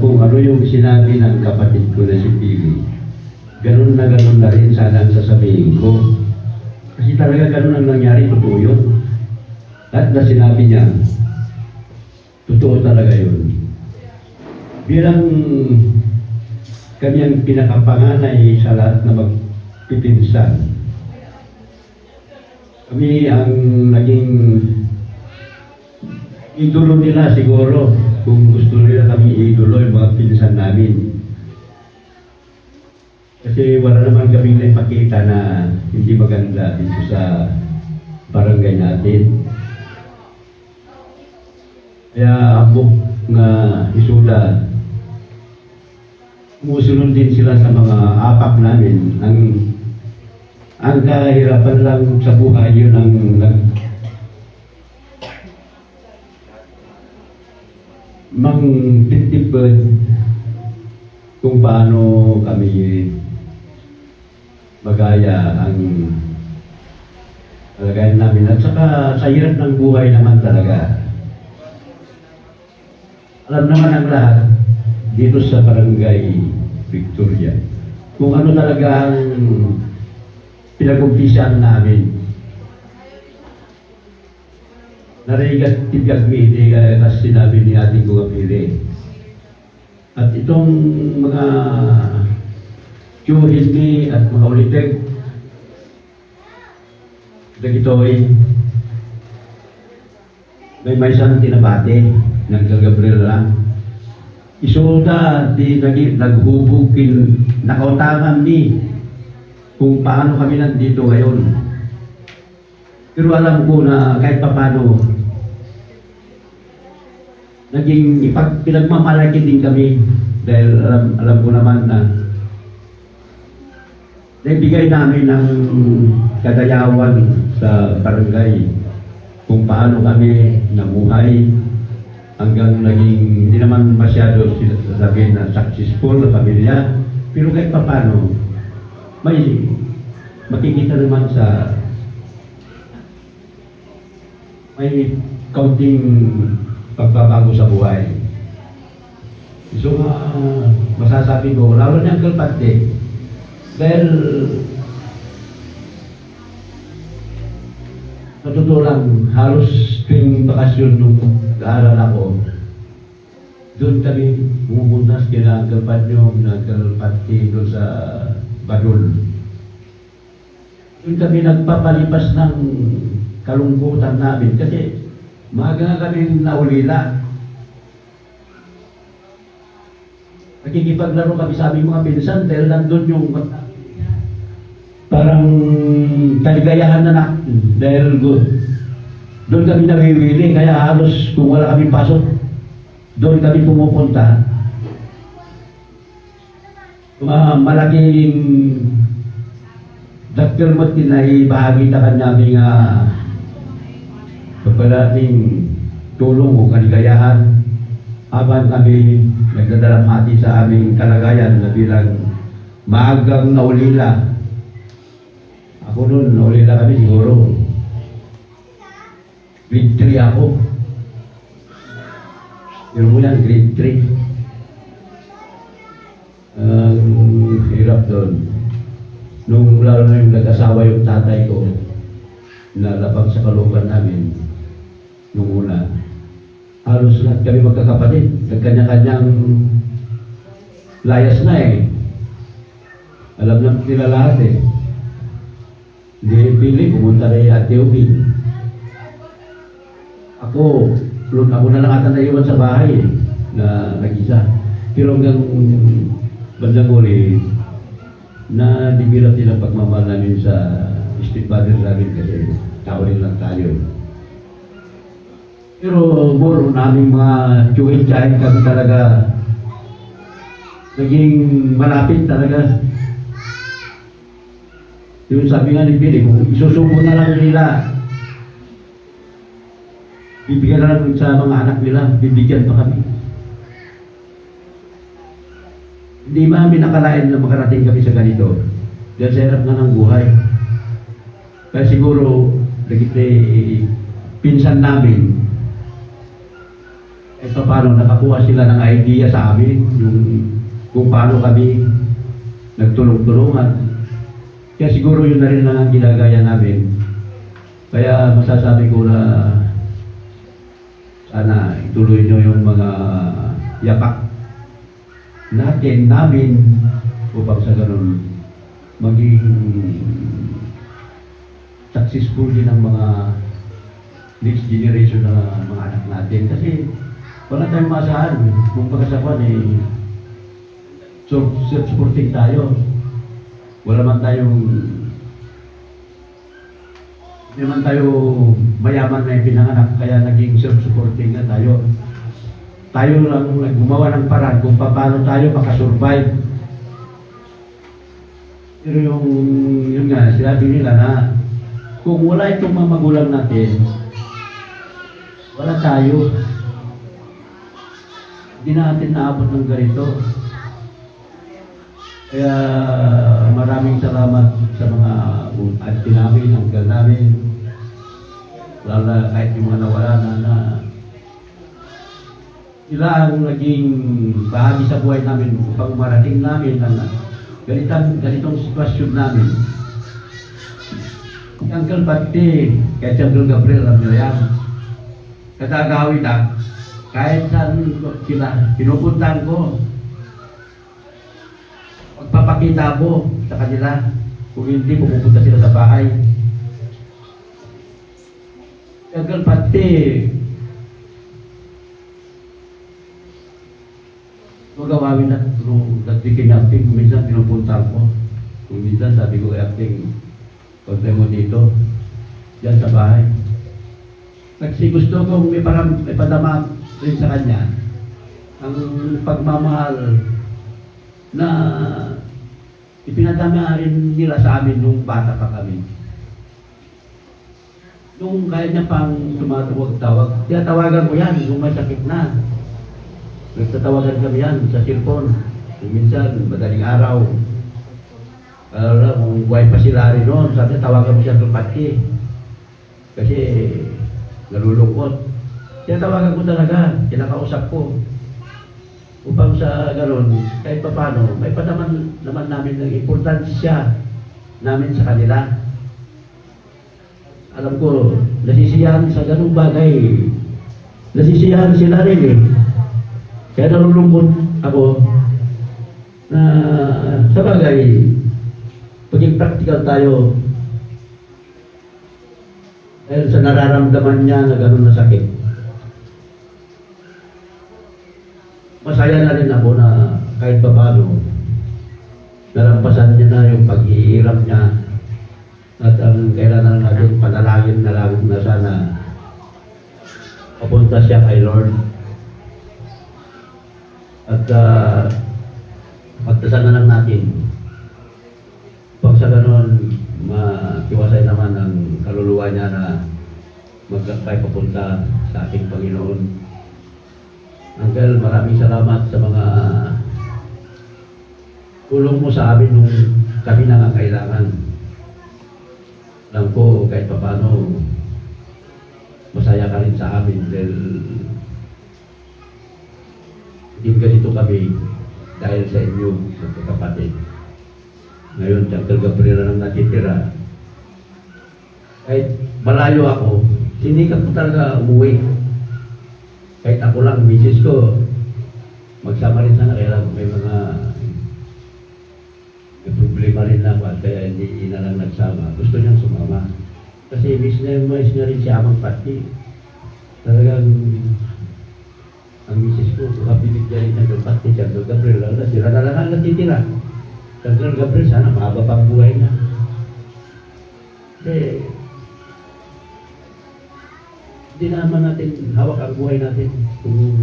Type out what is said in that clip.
kung ano yung sinabi ng kapatid ko na si Pili, ganun na rin sana ang sasabihin ko. Kasi talaga ganun ang nangyari, totoo yun. At na sinabi niya, totoo talaga yun. Bilang kanyang pinakapanganay sa lahat na magpipinsan, kami ang naging idolo nila siguro. Kung gusto nila kami idolo, yung mga pinsan namin. Kasi wala naman kaming naipakita na hindi maganda dito sa barangay natin. Kaya abok na isuda, umusunod din sila sa mga apak namin. Ang kahirapan lang sa buhay yun ang titipid kung paano kami magaya ang kalagayan namin. At saka sa hirap ng buhay naman talaga. Alam naman ang lahat dito sa Barangay Victoria kung ano talaga ang pinag-umpisan namin. Narigat tibiyag mili kasi sinabi ni ating Gugapili. At itong mga hindi at mga ulitig dagitoy may isang tinabate ng Gabriel lang. Isuda di naghubugin nakautangan ni kung paano kami nandito ngayon. Pero alam ko na kahit paano naging pinagmamalaki din kami dahil alam ko naman na naibigay namin ng kadayawan sa barangay kung paano kami namuhay hanggang naging hindi naman masyado sasabihin na successful na pamilya, pero kahit paano may makikita naman sa may kaunting pagbabago sa buhay. So masasabi ko, lalo na ang kalpate, dahil sa totoo lang, halos tuwing bakasyon nung nag-aaral ako, doon kami pumupunta sa Kalpati doon sa Badul. Doon kami nagpapalipas ng kalungkutan namin kasi maaga nga kami naulila. Nakikipaglaro kami sa aming mga pinsan dahil nandun yung parang kaligayahan na dahil doon kami nawiwili, kaya halos kung wala kami pasok, doon kami pumupunta. Malaking dakil mo't bahagi na kanyang pagpalating tulong o kaligayahan habang kami nagdadalamhati sa aming kalagayan na bilang maagang naulila. Ako noon, naulila kami siguro. Grade 3 ako. Pero mo yan, grade 3. Hirap doon. Nung lalo na yung nag-asawa yung tatay ko, nalapag sa kalooban namin, nung una, halos lahat kami magkakapatid. Nagkanya-kanyang layas na eh. Alam na nila lahat eh. Hindi pili, pumunta na yung Ate Ubing. Ako na lang ata naiwan sa bahay eh, na nag-isa. Pero hanggang bandang uli, na dibilap din ang pagmamahal namin sa stepfather namin kasi tao rin lang tayo. Pero more namin mga tsuhin-tsahin kami talaga naging malapit talaga. Yung sabi nga ni Billy, kung isusuko na lang nila, bibigyan na lang sa mga anak nila, bibigyan pa kami. Hindi ba kami nakalain na makarating kami sa ganito? Dahil sa hirap na ng buhay. Kaya siguro, pinsan namin, ito paano, nakakuha sila ng idea sa amin, yung kung paano kami nagtulong-tulungan. Kaya siguro yun na rin lang ang ginagaya namin. Kaya masasabi ko na sana ituloy nyo yung mga yapak namin upang sa ganun maging successful din ang mga next generation na mga anak natin. Kasi wala tayong maasahan. Kung pagkasapan self-supporting tayo. Wala man tayong hindi naman tayo mayaman na pinanganak, kaya naging self-supporting na tayo. Tayo lang gumawa ng paraan kung paano tayo makasurvive. Pero yun nga, sinabi nila na kung wala itong mga magulang natin, wala tayo. Hindi natin naabot ng ganito. Kaya maraming salamat sa mga auntie namin, uncle namin, lalo na kahit yung mga nawala na sila ang naging bahagi sa buhay namin upang marating namin na ganitong sitwasyon namin. Uncle Pati, kahit si Uncle Gabriel, alam nyo yan. Katagawin na, kahit saan sila, pinupuntahan ko. Magpapakita ko sa kanila. Kung hindi, pupunta sila sa bahay. Uncle Pati, magawawin na kung nagtiking acting, kung minsan pinupuntahan ko. Kung minsan sabi ko acting, pag mo dito, dyan sa bahay. Kasi gusto kong may padama rin sa kanya ang pagmamahal na ipinadama rin nila sa amin nung bata pa kami. Nung kaya niya pang tumatawag-tawag, tinatawagan ko yan nung may sakit na. Nagtatawagan kami yan sa cellphone. Minsan, madaling araw. Kung buhay pa sila rin noon, sabi tawagan mo siya ng Pati. Kasi nalulungkot. Tinatawagan ko talaga, kinakausap ko. Upang sa gano'n, kahit pa paano, may padaman naman namin ng importansya namin sa kanila. Alam ko, nasisiyahan sa ganung bagay. Nasisiyahan sila rin eh. Kaya nalulungkot ako na sa bagay, paging practical tayo, dahil sa nararamdaman niya na gano'n na sakit. Masaya na rin ako na kahit pa paano, nalampasan niya na yung paghihirap niya. At ang kailangan natin, panalangin na lang na sana papunta siya kay Lord. At pagdasan na lang natin. Pag sa ganon, makiwasay naman ang kaluluwa niya na magkakay papunta sa ating Panginoon. Uncle, maraming salamat sa mga tulong mo sa amin nung kami nangangailangan. Alam ko kahit paano masaya ka rin sa amin dahil hindi ganito kami dahil sa inyo, mga kapatid. Ngayon, si Uncle Gabriel na natitira. Kahit malayo ako, sinikap ko talaga umuwi. Kahit ako lang, misis ko, magsama rin sana, kaya may mga may problema rin ako at kaya hindi na lang nagsama. Gusto niyang sumama. Kasi miss niya rin siya amang Pati. Talagang ang misis ko, kapilig niya rin ng Pati, si Uncle Gabriel. Sila na lang ang natitira. Si Uncle Gabriel, sana mahaba pang buhay niya. Kasi hindi naman natin hawak ang buhay natin kung